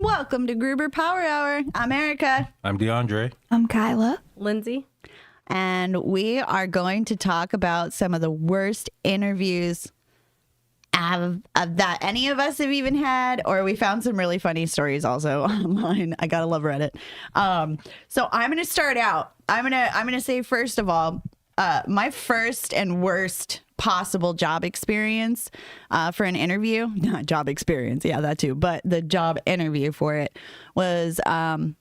Welcome to Gruber Power Hour. I'm Erica. I'm DeAndre. I'm Kyla. Lindsay. And we are going to talk about some of the worst interviews of that any of us have even had, or we found some really funny stories also online. I gotta love Reddit. So I'm gonna start out. I'm gonna say, first of all, my first and worst possible job experience for an interview, not job experience, yeah, that too, but the job interview for it was, I'm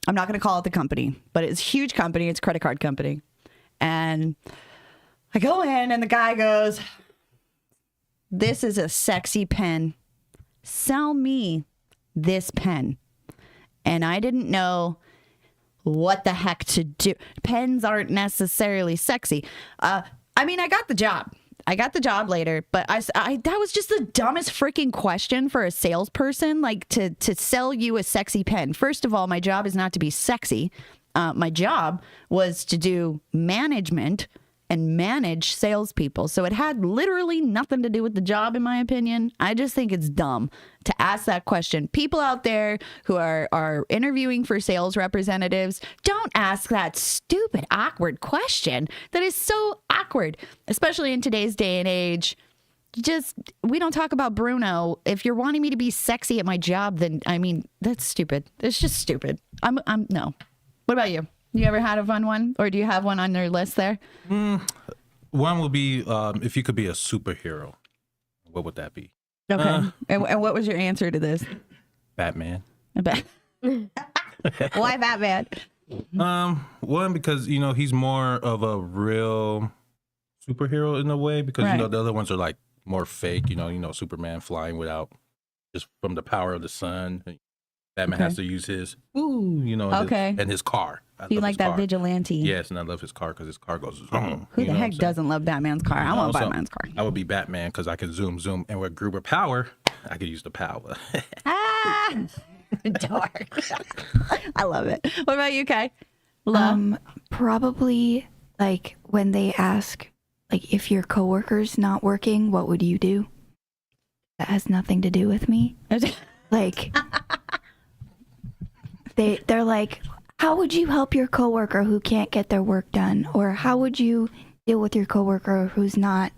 not going to call it the company, but it's a huge company. It's a credit card company. And I go in and the guy goes, "This is a sexy pen. Sell me this pen." And I didn't know what the heck to do. Pens aren't necessarily sexy. I got the job. I got the job later, but I that was just the dumbest freaking question for a salesperson, like to sell you a sexy pen. First of all, my job is not to be sexy. My job was to do management and manage salespeople. So it had literally nothing to do with the job, in my opinion. I just think it's dumb to ask that question. People out there who are interviewing for sales representatives, don't ask that stupid, awkward question that is so awkward, especially in today's day and age. We don't talk about Bruno. If you're wanting me to be sexy at my job, then, that's stupid. It's just stupid. No. What about you? You ever had a fun one? Or do you have one on your list there? One will be if you could be a superhero, what would that be? Okay. And what was your answer to this? Batman. Why Batman? One, because, he's more of a real superhero in a way, because, Right. the other ones are like more fake, Superman flying without, just from the power of the sun. Batman has to use his, Okay. and his car. You like that vigilante? Yes, and I love his car because his car goes zoom. Who the heck doesn't love Batman's car? I want Batman's car. I would be Batman because I can zoom. And with Gruber power, I could use the power. Dark. I love it. What about you, Kai? Love? Probably like when they ask, like, if your coworker's not working, what would you do? That has nothing to do with me. Like, they're like, how would you help your coworker who can't get their work done? Or how would you deal with your coworker who's not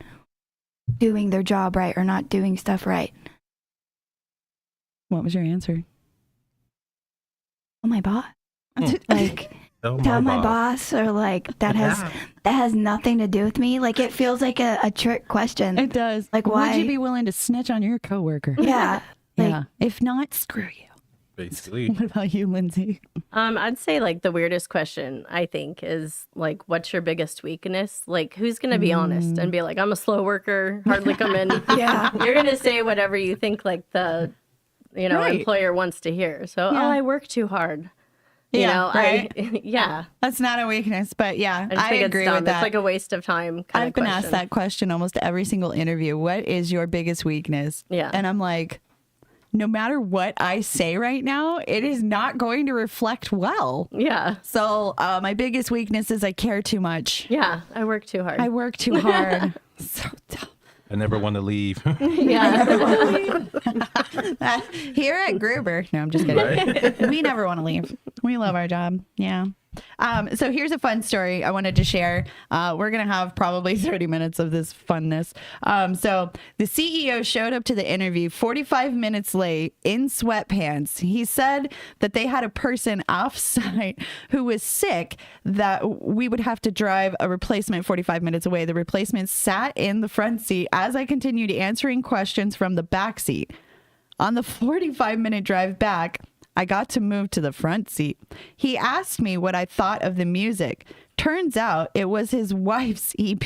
doing their job right or not doing stuff right? What was your answer? Oh, my boss. Like, tell my boss, or like that has nothing to do with me. Like, it feels like a trick question. It does. Like, why would you be willing to snitch on your coworker? Yeah. Yeah. If not, screw you. Basically. What about you, Lindsay? I'd say like the weirdest question I think is like, what's your biggest weakness? Like, who's gonna be honest and be like, I'm a slow worker, hardly come in. Yeah. You're gonna say whatever you think like the Right. employer wants to hear. So I work too hard. Right? Yeah. That's not a weakness, but yeah, I just I think agree it's dumb. with that. It's like a waste of time. I've been asked that question almost every single interview. What is your biggest weakness? Yeah. And I'm like, no matter what I say right now, it is not going to reflect well. Yeah. So my biggest weakness is I care too much. Yeah. I work too hard. I work too hard. So dumb. I never want to leave. Yeah. Here at Gruber. No, I'm just kidding. Right? We never want to leave. We love our job. Yeah. So here's a fun story I wanted to share. We're going to have probably 30 minutes of this funness. So the CEO showed up to the interview 45 minutes late in sweatpants. He said that they had a person off-site who was sick, that we would have to drive a replacement 45 minutes away. The replacement sat in the front seat as I continued answering questions from the back seat. On the 45-minute drive back, I got to move to the front seat. He asked me what I thought of the music. Turns out it was his wife's EP.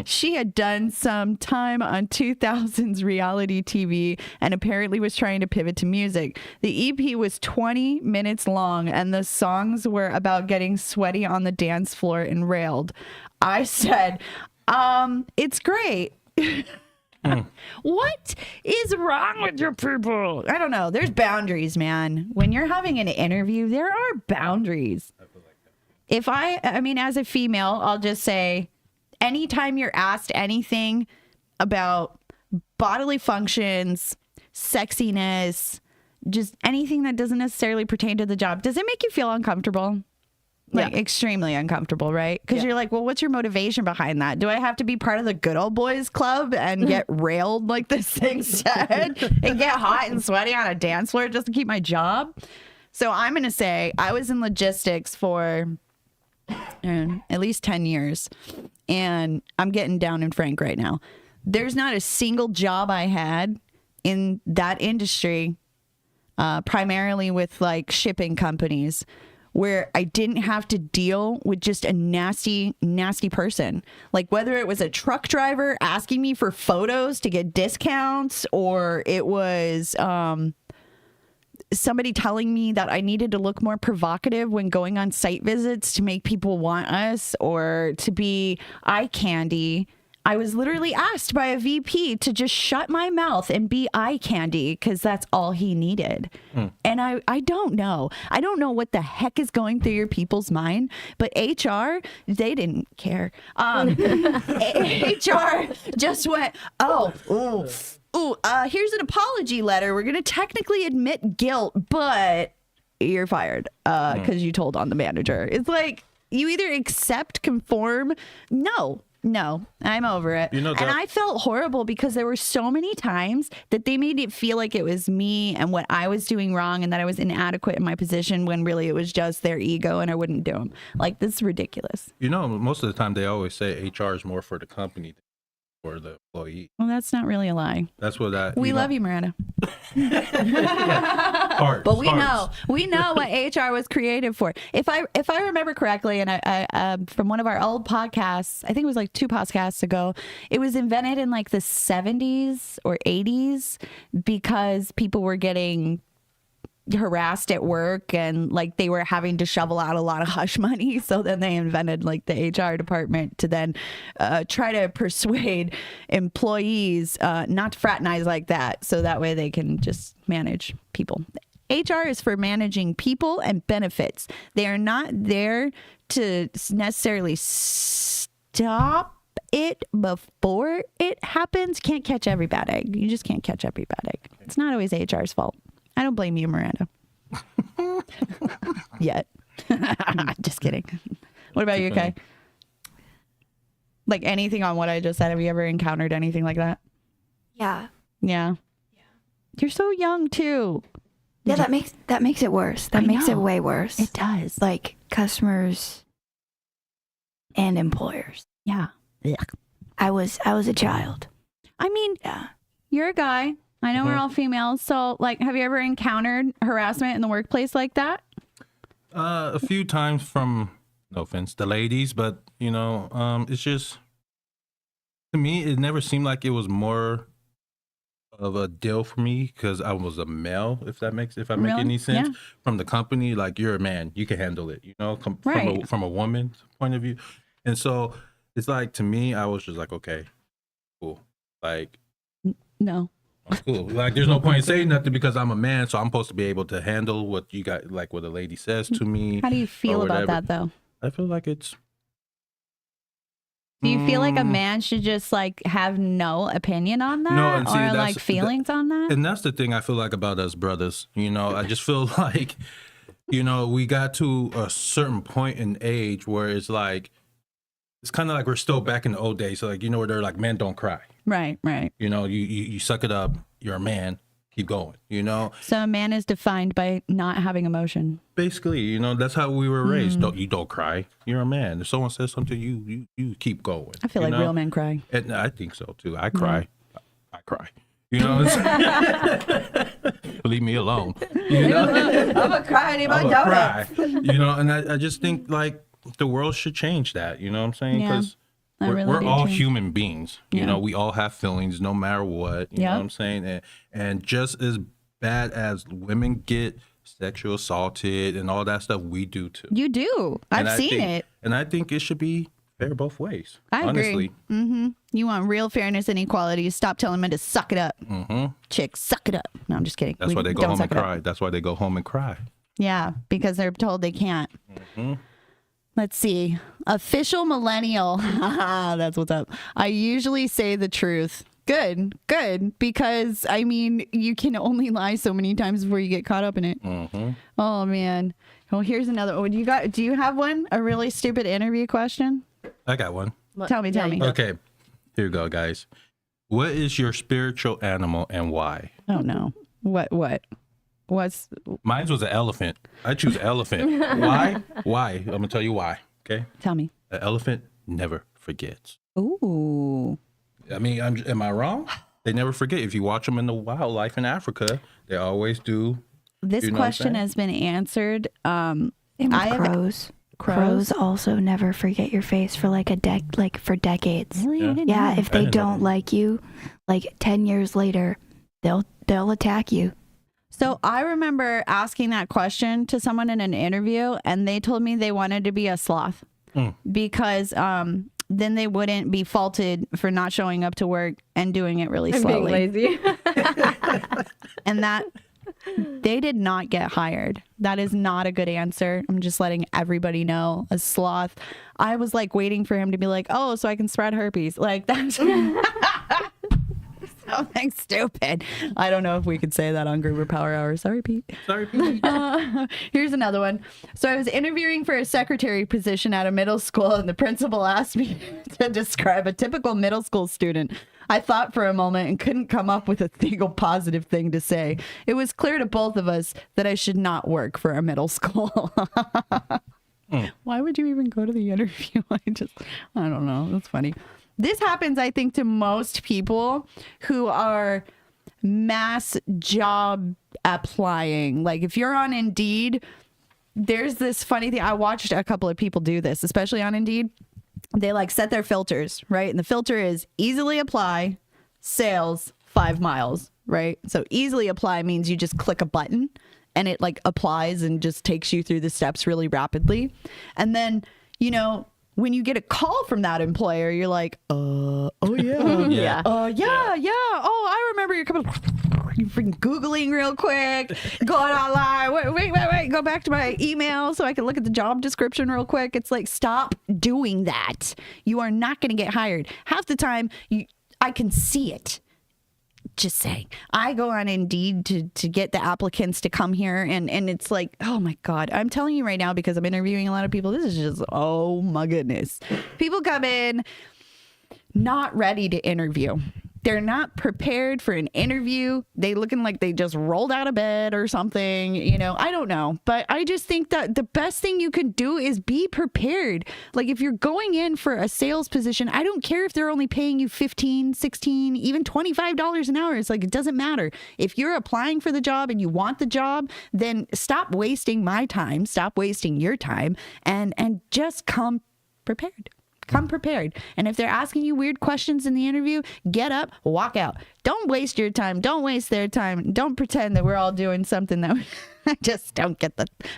She had done some time on 2000s reality TV and apparently was trying to pivot to music. The EP was 20 minutes long and the songs were about getting sweaty on the dance floor and railed. I said, it's great. What is wrong with your people? I don't know. There's boundaries, man. When you're having an interview, there are boundaries. If as a female, I'll just say, anytime you're asked anything about bodily functions, sexiness, just anything that doesn't necessarily pertain to the job. Does it make you feel uncomfortable? Like extremely uncomfortable, right? Because you're like, well, what's your motivation behind that? Do I have to be part of the good old boys club and get railed like this thing said and get hot and sweaty on a dance floor just to keep my job? So I'm going to say I was in logistics for at least 10 years, and I'm getting down and frank right now. There's not a single job I had in that industry, primarily with like shipping companies, where I didn't have to deal with just a nasty, nasty person. Like whether it was a truck driver asking me for photos to get discounts, or it was somebody telling me that I needed to look more provocative when going on site visits to make people want us, or to be eye candy. I was literally asked by a VP to just shut my mouth and be eye candy because that's all he needed. And I don't know. I don't know what the heck is going through your people's mind, but HR, they didn't care. HR just went, here's an apology letter. We're going to technically admit guilt, but you're fired because you told on the manager. It's like you either accept, conform. No, I'm over it. And I felt horrible because there were so many times that they made it feel like it was me and what I was doing wrong and that I was inadequate in my position when really it was just their ego and I wouldn't do them. Like, this is ridiculous. Most of the time they always say HR is more for the company than for the employee. Well, that's not really a lie. That's what that. We love you, Miranda. Parts, but we know what HR was created for. If I remember correctly, and I from one of our old podcasts, I think it was like 2 podcasts ago, it was invented in like the 70s or 80s because people were getting harassed at work and like they were having to shovel out a lot of hush money. So then they invented like the HR department to then try to persuade employees not to fraternize like that. So that way they can just manage people. HR is for managing people and benefits. They are not there to necessarily stop it before it happens. Can't catch every bad egg. You just can't catch every bad egg. It's not always HR's fault. I don't blame you, Miranda. Yet. Just kidding. What about you, Kai? Like anything on what I just said? Have you ever encountered anything like that? Yeah. Yeah. You're so young too. Yeah, that makes it worse. That makes it way worse. It does. Like customers and employers. Yeah. Ugh. I was a child. I mean, you're a guy. I know we're all females. So, like, have you ever encountered harassment in the workplace like that? A few times from, no offense, the ladies, but, it's just, to me, it never seemed like it was more of a deal for me because I was a male, if I make any sense. Yeah. From the company, like, you're a man, you can handle it, right. From a woman's point of view. And so, it's like, to me, I was just like, okay, cool. Like, no. Cool. Like, there's no point in saying nothing because I'm a man, so I'm supposed to be able to handle what you got, like what a lady says to me. How do you feel about that, though? I feel like it's. Do you feel like a man should just like have no opinion on that, or like feelings on that? And that's the thing I feel like about us brothers. I just feel like, we got to a certain point in age where it's like, it's kind of like we're still back in the old days. So like, where they're like, men don't cry. Right. You suck it up. You're a man. Keep going, So a man is defined by not having emotion. Basically, that's how we were raised. You don't cry. You're a man. If someone says something, you keep going. I feel like real men cry. And I think so too. I cry. I cry. Leave me alone. I'm a cry. I need my donuts. And I just think like the world should change that. You know what I'm saying? Because we're all human beings. We all have feelings no matter what. You know what I'm saying? And just as bad as women get sexual assaulted and all that stuff, we do too. You do. I've seen it. And I think it should be fair both ways. I honestly. agree. You want real fairness and equality. Stop telling men to suck it up. Chicks, suck it up. No, I'm just kidding. That's why they go home and cry. That's why they go home and cry. Yeah, because they're told they can't. Let's see. Official millennial. That's what's up. I usually say the truth. good. Good. Because, I mean, you can only lie so many times before you get caught up in it. Mm-hmm. Oh, man. Well, here's another one. Do you have one? A really stupid interview question? I got one. Tell me. you go. Okay, here you go, guys. What is your spiritual animal and why? Oh, no. What's... Mine was an elephant. I choose elephant. Why? Why? I'm gonna tell you why. Okay. Tell me. An elephant never forgets. Ooh. I mean, am I wrong? They never forget. If you watch them in the wildlife in Africa, they always do. This You know what I'm question saying? has been answered. Same with I have- crows. Crows also never forget your face for like for decades. Really? Yeah. I didn't Yeah, know. if I they didn't know don't that. like you, like 10 years later, they'll attack you. So I remember asking that question to someone in an interview, and they told me they wanted to be a sloth because then they wouldn't be faulted for not showing up to work and doing it really I'm being slowly. lazy. And that they did not get hired. That is not a good answer. I'm just letting everybody know. A sloth. I was like waiting for him to be like, oh, so I can spread herpes. Like that's something stupid. I don't know if we could say that on Gruber Power Hour. Sorry, Pete. Sorry, Pete. Here's another one. So I was interviewing for a secretary position at a middle school, and the principal asked me to describe a typical middle school student. I thought for a moment and couldn't come up with a single positive thing to say. It was clear to both of us that I should not work for a middle school. Why would you even go to the interview? I don't know. That's funny. This happens, I think, to most people who are mass job applying. Like if you're on Indeed, there's this funny thing. I watched a couple of people do this, especially on Indeed. They like set their filters, right? And the filter is easily apply, sales, 5 miles, right? So easily apply means you just click a button and it like applies and just takes you through the steps really rapidly. And then, you know, when you get a call from that employer, you're like, oh yeah. Yeah. Yeah. Oh, I remember you're coming. You're freaking Googling real quick, going online. Wait. Go back to my email so I can look at the job description real quick. It's like, stop doing that. You are not going to get hired. Half the time, I can see it. Just saying. I go on Indeed to get the applicants to come here, and it's like, oh my God. I'm telling you right now, because I'm interviewing a lot of people, this is just, oh my goodness. People come in not ready to interview. They're not prepared for an interview. They looking like they just rolled out of bed or something. You know, I don't know. But I just think that the best thing you can do is be prepared. Like if you're going in for a sales position, I don't care if they're only paying you $15, $16, even $25 an hour. It's like, it doesn't matter. If you're applying for the job and you want the job, then stop wasting my time. Stop wasting your time and just come prepared. Come prepared. And if they're asking you weird questions in the interview, get up, walk out. Don't waste your time. Don't waste their time. Don't pretend that we're all doing something that I just don't get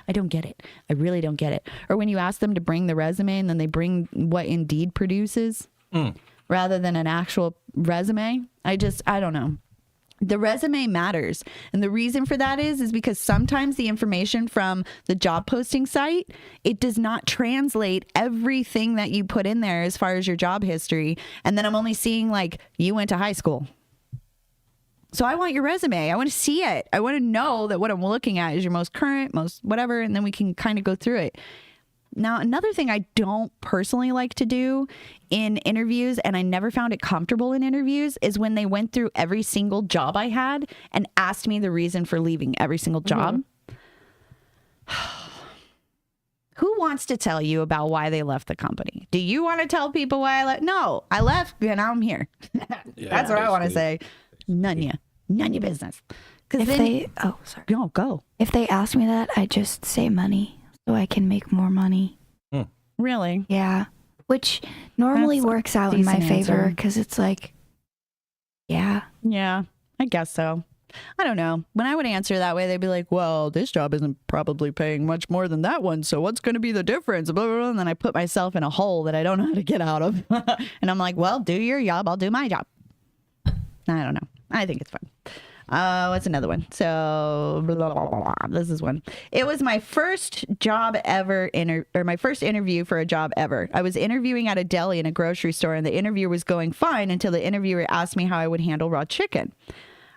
I don't get it. I really don't get it. Or when you ask them to bring the resume and then they bring what Indeed produces rather than an actual resume. I don't know. The resume matters. And the reason for that is because sometimes the information from the job posting site, it does not translate everything that you put in there as far as your job history. And then I'm only seeing like you went to high school. So I want your resume. I want to see it. I want to know that what I'm looking at is your most current, most whatever, and then we can kind of go through it. Now, another thing I don't personally like to do in interviews, and I never found it comfortable in interviews, is when they went through every single job I had and asked me the reason for leaving every single job. Who wants to tell you about why they left the company? Do you want to tell people why I left? No, I left and now I'm here. That's what I want to say. None of your business. If they, oh, sorry. No, go. If they ask me that, I just say money so I can make more money. Really? Yeah. Which normally That's a works out in my decent favor answer. because it's like, yeah. Yeah, I guess so. I don't know. When I would answer that way, they'd be like, well, this job isn't probably paying much more than that one. So what's going to be the difference? Blah, blah, blah. And then I put myself in a hole that I don't know how to get out of. And I'm like, well, do your job. I'll do my job. I don't know. I think it's fun. What's another one? So blah, blah, blah, blah. This is one. It was my first job ever, or my first interview for a job ever. I was interviewing at a deli in a grocery store, and the interview was going fine until the interviewer asked me how I would handle raw chicken.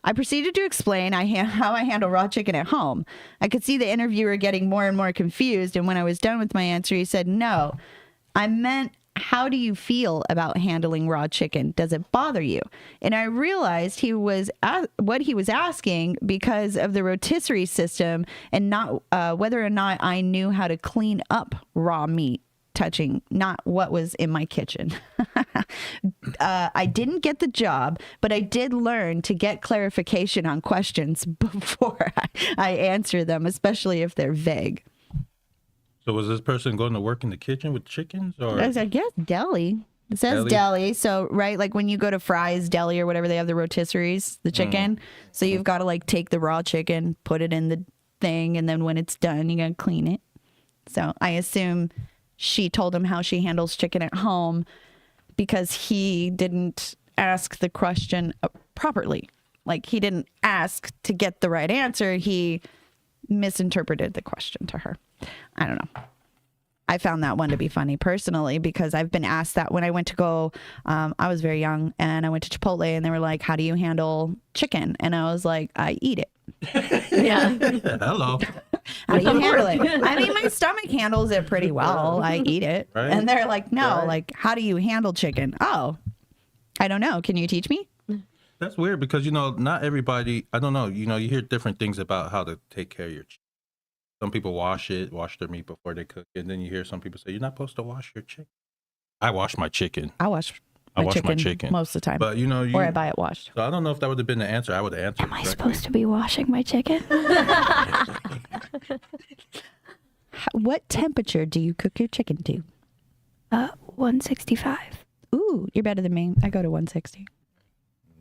I proceeded to explain how I handle raw chicken at home. I could see the interviewer getting more and more confused, and when I was done with my answer, he said, "No, I meant, how do you feel about handling raw chicken? Does it bother you?" And I realized what he was asking because of the rotisserie system and not whether or not I knew how to clean up raw meat, touching not what was in my kitchen. I didn't get the job, but I did learn to get clarification on questions before I answer them, especially if they're vague. So was this person going to work in the kitchen with chickens, or? I guess deli. It says deli. So, right, like when you go to Fry's Deli or whatever, they have the rotisseries, the chicken. So you've got to like take the raw chicken, put it in the thing, and then when it's done, you got to clean it. So I assume she told him how she handles chicken at home because he didn't ask the question properly. Like he didn't ask to get the right answer. He misinterpreted the question to her. I don't know. I found that one to be funny personally because I've been asked that when I went to go, I was very young and I went to Chipotle and they were like, "How do you handle chicken?" And I was like, "I eat it." Yeah. Hello. How do you handle it? I mean, my stomach handles it pretty well. I eat it. Right. And they're like, "No, Right. like, how do you handle chicken?" "Oh, I don't know. Can you teach me?" That's weird because, not everybody, I don't know, you hear different things about how to take care of your chicken. Some people wash their meat before they cook it. And then you hear some people say, "You're not supposed to wash your chicken." I wash my chicken. I wash I my wash chicken my chicken. most of the time. But, or I buy it washed. So I don't know if that would have been the answer. I would have answered Am I correctly. supposed to be washing my chicken? What temperature do you cook your chicken to? 165. Ooh, you're better than me. I go to 160.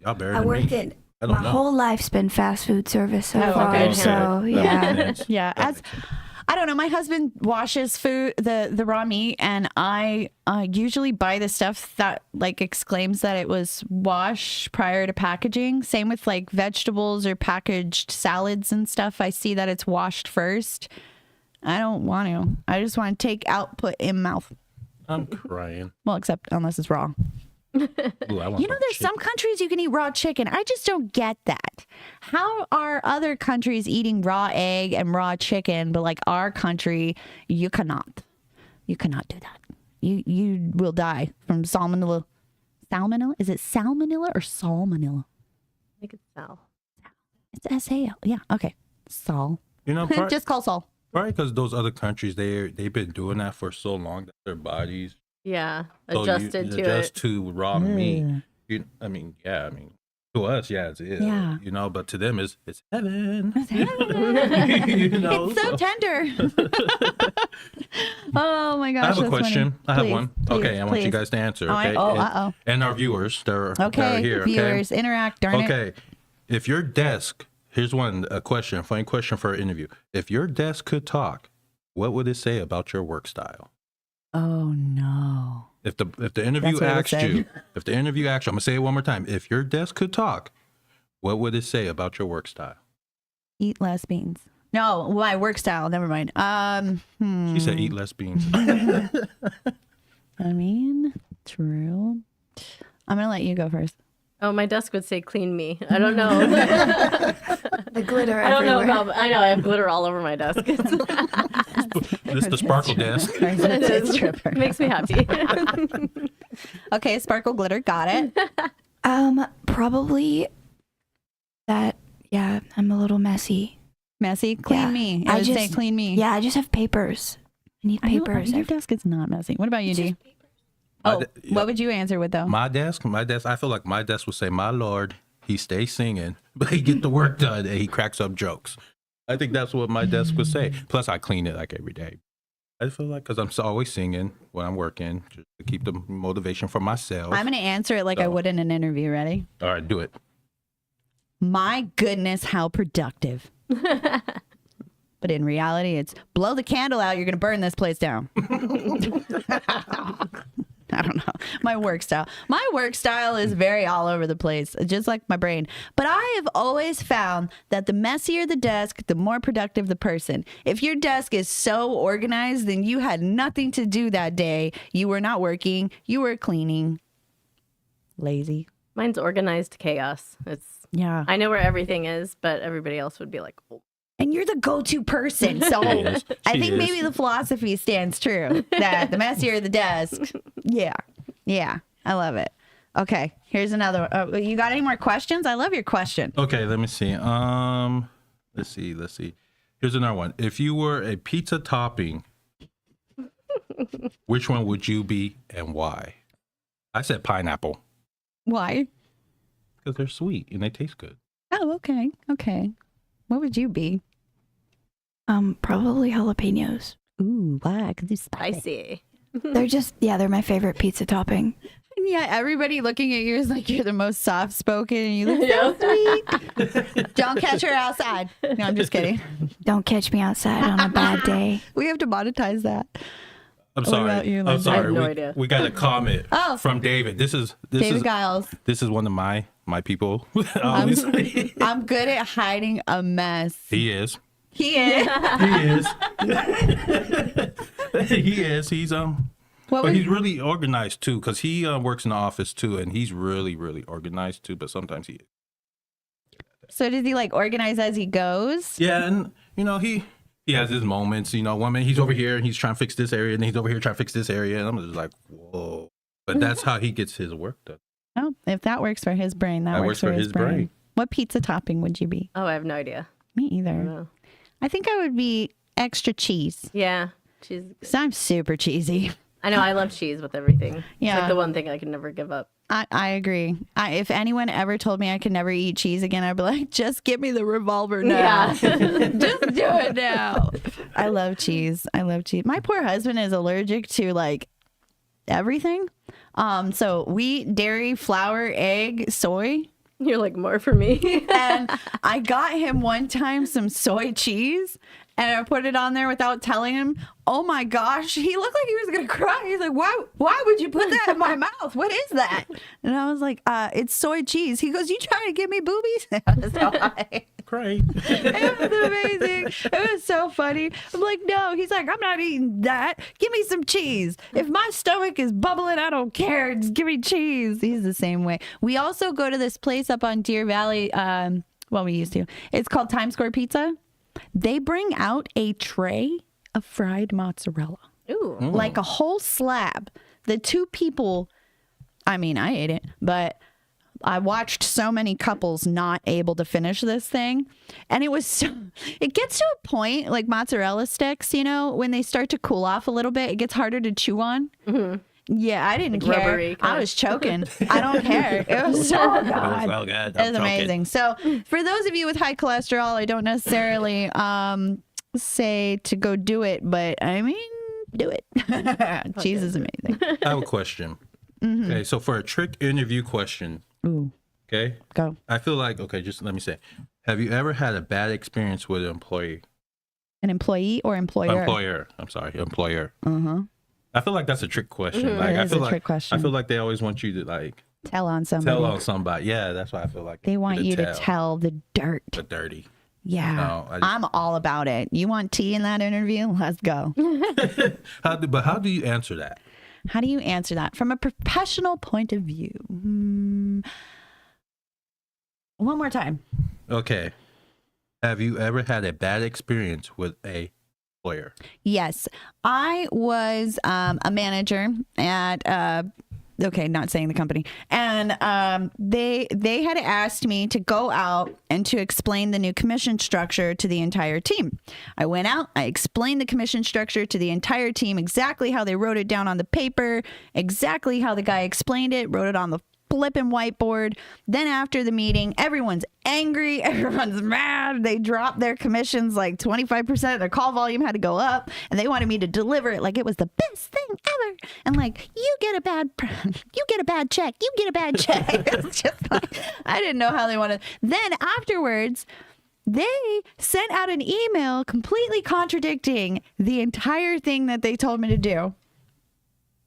Y'all better I than worked me. in I don't my know. whole life's been fast food service so Oh, far. okay. So That makes yeah. sense. Yeah, That as makes sense. I don't know, my husband washes food, the raw meat, and I usually buy the stuff that like exclaims that it was washed prior to packaging. Same with like vegetables or packaged salads and stuff. I see that it's washed first. I don't want to. I just want to take out, put in mouth. I'm crying. Well, except unless it's raw. Ooh, I want There's some countries you can eat raw chicken. I just don't get that. How are other countries eating raw egg and raw chicken, but like our country, you cannot. You cannot do that. You will die from salmonella. Salmonella? Is it salmonella or salmonella? I think it's Sal. It's S-A-L. Yeah. Okay. Sal. Probably Just call Sal. because those other countries, they've been doing that for so long that their bodies Yeah. so Adjusted to adjust it. to raw meat. To us, yeah, it is. Yeah. But to them, it's heaven. It's so tender. Oh my gosh. I have a that's question. funny. I have Please, one. please, Okay, I want you please. guys to answer. Oh, Okay. uh-oh. And our viewers, they're Okay, here. viewers, interact, darn it. Okay. If your desk, here's a question, a funny question for an interview. If your desk could talk, what would it say about your work style? Oh no. If the interview That's what it would asked say. you, I'm gonna say it one more time. If your desk could talk, what would it say about your work style? Eat less beans. No, my work style. Never mind. She said, "Eat less beans." I mean, true. I'm gonna let you go first. Oh, my desk would say "clean me." I don't know. The glitter I don't know everywhere. about. I know I have glitter all over my desk. This is the sparkle desk. It is. Stripper. Makes me happy. Okay, sparkle glitter. Got it. Probably that. Yeah, I'm a little messy. Messy. Clean Yeah. me. I would say clean me. Yeah, I just have papers. I need papers. Your desk is not messy. What about you, D? My Oh, what would you answer with though? My desk. I feel like my desk would say, "My Lord, he stays singing, but he get the work done and he cracks up jokes." I think that's what my desk would say. Plus, I clean it like every day. I feel like because I'm always singing when I'm working, just to keep the motivation for myself. I'm gonna answer it like I So. would in an interview. Ready? All right, do it. My goodness, how productive. But in reality, it's blow the candle out. You're going to burn this place down. I don't know. My work style. My work style is very all over the place, just like my brain. But I have always found that the messier the desk, the more productive the person. If your desk is so organized, then you had nothing to do that day. You were not working. You were cleaning. Lazy. Mine's organized chaos. Yeah. I know where everything is, but everybody else would be like, oh. And you're the go-to person. So I think maybe the philosophy stands true that the messier the desk. Yeah. Yeah. I love it. Okay. Here's another one. You got any more questions? I love your question. Okay, let me see. Let's see. Here's another one. If you were a pizza topping, which one would you be and why? I said pineapple Why? because they're sweet and they taste good. Oh, okay. Okay. What would you be? Probably jalapenos. Ooh, why? Because it's spicy. Spicy. They're just, they're my favorite pizza topping. Yeah, everybody looking at you is like you're the most soft-spoken and you look so sweet. Don't catch her outside. No, I'm just kidding. Don't catch me outside on a bad day. We have to monetize that. I'm What sorry. about you, I'm Lindsay? sorry. I have no idea. We got a comment from David. This is David Giles. This is one of my people. Obviously, I'm good at hiding a mess. he is. He is. He is. He's What but was, he's really organized too, because he works in the office too, and he's really organized too. But sometimes he. so does he like organize as he goes? Yeah, and he has his moments. One minute he's over here and he's trying to fix this area, and he's over here trying to fix this area, and I'm just like, whoa. But that's how he gets his work done. Oh, if that works for his brain, that works for his brain. What pizza topping would you be? Oh, I have no idea. Me I don't either. know. I think I would be extra cheese. Yeah. Cheese. Because I'm super cheesy. I know. I love cheese with everything. It's Yeah. like the one thing I can never give up. I agree. If anyone ever told me I could never eat cheese again, I'd be like, just give me the revolver now. Yeah. Just do it now. I love cheese. My poor husband is allergic to like everything. So wheat, dairy, flour, egg, soy. You're like more for me. And I got him one time some soy cheese and I put it on there without telling him. Oh my gosh, he looked like he was gonna cry. He's like, why would you put that in my mouth? What is that? And I was like, it's soy cheese. He goes, you trying to give me boobies? Great. It was amazing. It was so funny. I'm like, no. He's like, I'm not eating that. Give me some cheese. If my stomach is bubbling, I don't care. Just give me cheese. He's the same way. We also go to this place up on Deer Valley. Well, we used to. It's called Times Square Pizza. They bring out a tray of fried mozzarella. Ooh. Like a whole slab. The two people, I mean, I ate it, but I watched so many couples not able to finish this thing. And it was so, it gets to a point like mozzarella sticks, when they start to cool off a little bit, it gets harder to chew on. Mm-hmm. Yeah, I didn't care. Rubbery I kinda. was choking. I don't care. It was so good. It was good. It was amazing. So for those of you with high cholesterol, I don't necessarily say to go do it, but I mean, do it. Cheese is amazing. I have a question. Mm-hmm. Okay, so for a trick interview question, Ooh, okay, go. I feel like, okay, just let me say, have you ever had a bad experience with an employee? An employee or employer? Employer. I'm sorry, employer. Uh-huh. I feel like that's a trick question. Mm-hmm. Like It I is feel a like trick question. I feel like they always want you to like Tell on somebody. tell on somebody. Yeah, that's why I feel like They want you to tell the dirt. the dirty. Yeah. No, I just- I'm all about it. You want tea in that interview? Let's go. But how do you answer that? How do you answer that from a professional point of view? One more time. Okay. Have you ever had a bad experience with a employer? Yes. I was a manager at okay, not saying the company. And they had asked me to go out and to explain the new commission structure to the entire team. I went out, I explained the commission structure to the entire team, exactly how they wrote it down on the paper, exactly how the guy explained it, wrote it on the flipping whiteboard. Then after the meeting, everyone's angry, everyone's mad. They dropped their commissions like 25%. Their call volume had to go up, and they wanted me to deliver it like it was the best thing ever. And like, you get a bad check. You get a bad check. It's just like, I didn't know how they wanted. Then afterwards, they sent out an email completely contradicting the entire thing that they told me to do.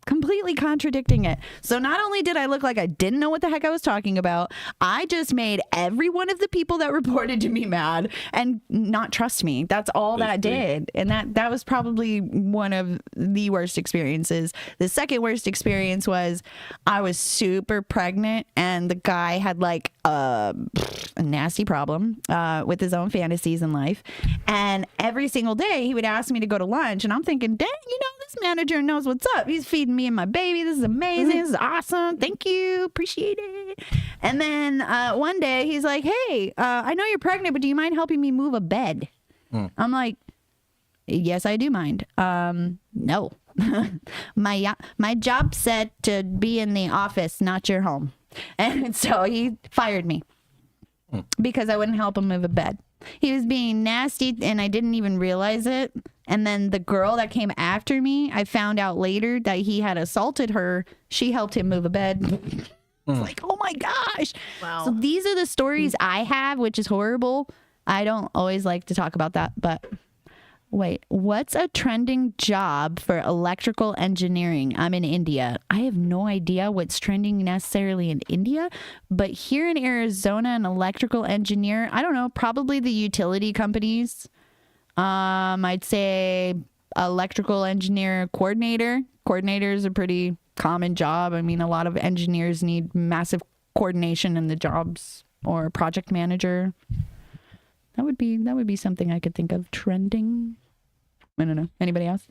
completely contradicting it. So not only did I look like I didn't know what the heck I was talking about, I just made every one of the people that reported to me mad and not trust me. That's all that did. And that was probably one of the worst experiences. The second worst experience was I was super pregnant and the guy had like a nasty problem with his own fantasies in life. And every single day he would ask me to go to lunch and I'm thinking, dang, this manager knows what's up. He's feeding me and my baby. This is amazing. This is awesome. Thank you. Appreciate it. And then one day he's like, hey, I know you're pregnant, but do you mind helping me move a bed? I'm like, yes, I do mind. No. My job said to be in the office, not your home. And so he fired me because I wouldn't help him move a bed. He was being nasty and I didn't even realize it. And then the girl that came after me, I found out later that he had assaulted her. She helped him move a bed. It's like, oh my gosh. Wow. So these are the stories I have, which is horrible. I don't always like to talk about that, but wait, what's a trending job for electrical engineering? I'm in India. I have no idea what's trending necessarily in India, but here in Arizona, an electrical engineer, I don't know, probably the utility companies. I'd say electrical engineer coordinator. Coordinator is a pretty common job. I mean, a lot of engineers need massive coordination in the jobs, or project manager. That would be something I could think of trending. I don't know. Anybody else?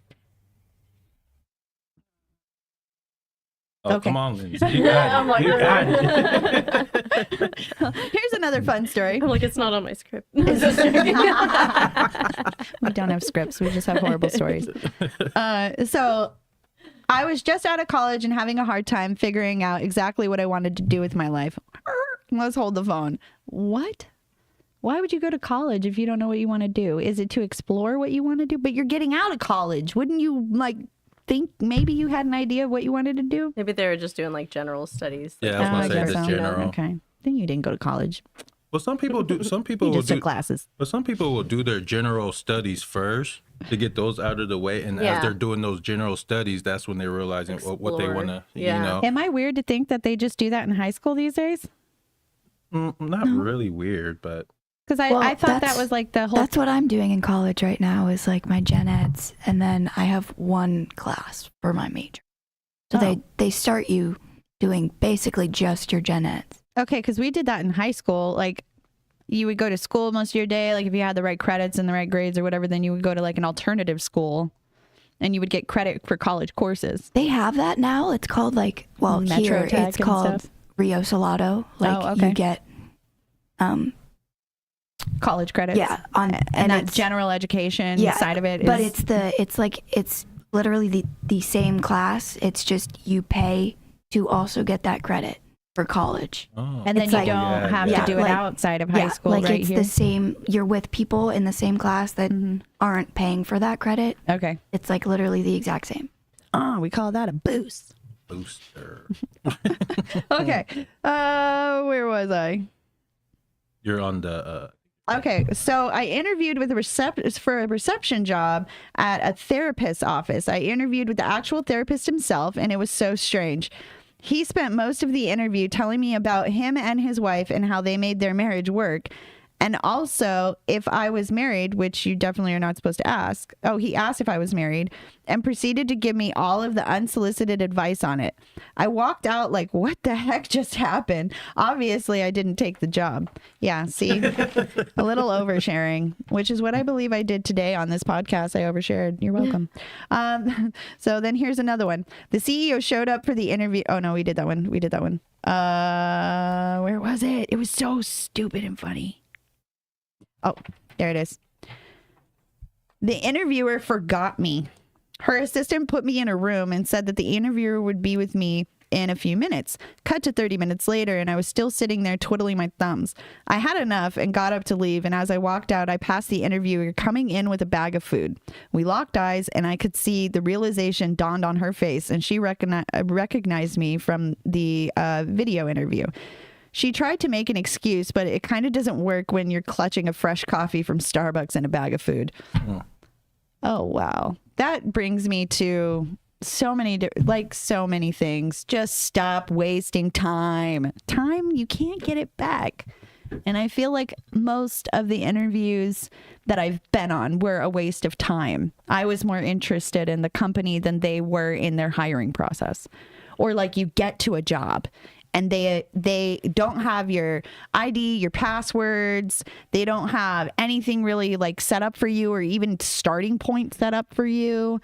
Oh, Okay. come on, Lindsay. You got it. You got it. Here's another fun story. I'm like, it's not on my script. We don't have scripts. We just have horrible stories. So I was just out of college and having a hard time figuring out exactly what I wanted to do with my life. Let's hold the phone. What? Why would you go to college if you don't know what you want to do? Is it to explore what you want to do? But you're getting out of college. Wouldn't you think maybe you had an idea of what you wanted to do? Maybe they were just doing like general studies. Yeah, I was I gonna say guess the so. general. Okay. Then you didn't go to college. Well, some people do. Some people You will just took do. classes. But some people will do their general studies first to get those out of the way, and Yeah. as they're doing those general studies, that's when they're realizing what they Explore. want to. Yeah. You know, Am I weird to think that they just do that in high school these days? not really weird, but Because Well, I thought that that's- was like the whole. That's what I'm doing in college right now is like my gen eds, and then I have one class for my major. So Oh. they start you doing basically just your gen eds. Okay, because we did that in high school. Like, you would go to school most of your day. Like, if you had the right credits and the right grades or whatever, then you would go to like an alternative school, and you would get credit for college courses. They have that now. It's called like, well, Metro here Tech it's and called stuff. Rio Salado. Like Oh, okay. you get, College credits. yeah, on And that it's- general education yeah, side of it is. but it's literally the same class. It's just you pay to also get that credit for college. oh. and then it's you like- don't have yeah, to do it like- outside of high school, like right it's here. the same. You're with people in the same class that aren't paying for that credit. Okay. It's like literally the exact same. Oh, we call that a boost. Booster. Okay. Where was I? You're on the. Okay, so I interviewed with for a reception job at a therapist's office. I interviewed with the actual therapist himself, and it was so strange. He spent most of the interview telling me about him and his wife and how they made their marriage work. And also, if I was married, which you definitely are not supposed to ask. Oh, he asked if I was married and proceeded to give me all of the unsolicited advice on it. I walked out like, what the heck just happened? Obviously, I didn't take the job. Yeah, see, a little oversharing, which is what I believe I did today on this podcast. I overshared. You're welcome. So then here's another one. The CEO showed up for the interview. Oh, no, we did that one. Where was it? It was so stupid and funny. Oh, there it is. The interviewer forgot me. Her assistant put me in a room and said that the interviewer would be with me in a few minutes. Cut to 30 minutes later, and I was still sitting there twiddling my thumbs. I had enough and got up to leave, and as I walked out, I passed the interviewer coming in with a bag of food. We locked eyes, and I could see the realization dawned on her face, and she recognized me from the video interview. She tried to make an excuse, but it kind of doesn't work when you're clutching a fresh coffee from Starbucks and a bag of food. Oh, wow. That brings me to so many things. Just stop wasting time. Time, you can't get it back. And I feel like most of the interviews that I've been on were a waste of time. I was more interested in the company than they were in their hiring process. Or like you get to a job and they don't have your ID, your passwords. They don't have anything really like set up for you or even starting point set up for you.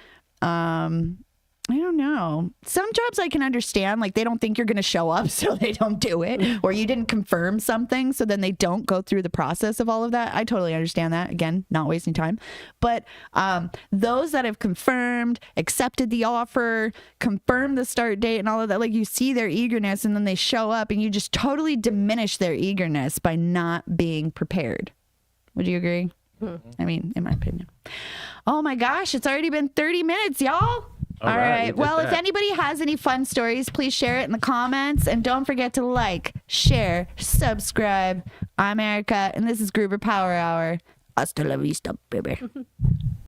I don't know. Some jobs I can understand, like they don't think you're going to show up, so they don't do it. Or you didn't confirm something, so then they don't go through the process of all of that. I totally understand that. Again, not wasting time. But those that have confirmed, accepted the offer, confirmed the start date and all of that, like you see their eagerness and then they show up and you just totally diminish their eagerness by not being prepared. Would you agree? I mean, in my opinion. Oh my gosh, it's already been 30 minutes, y'all. All right. Well, if anybody has any fun stories, please share it in the comments. And don't forget to like, share, subscribe. I'm Erica, and this is Gruber Power Hour. Hasta la vista, baby.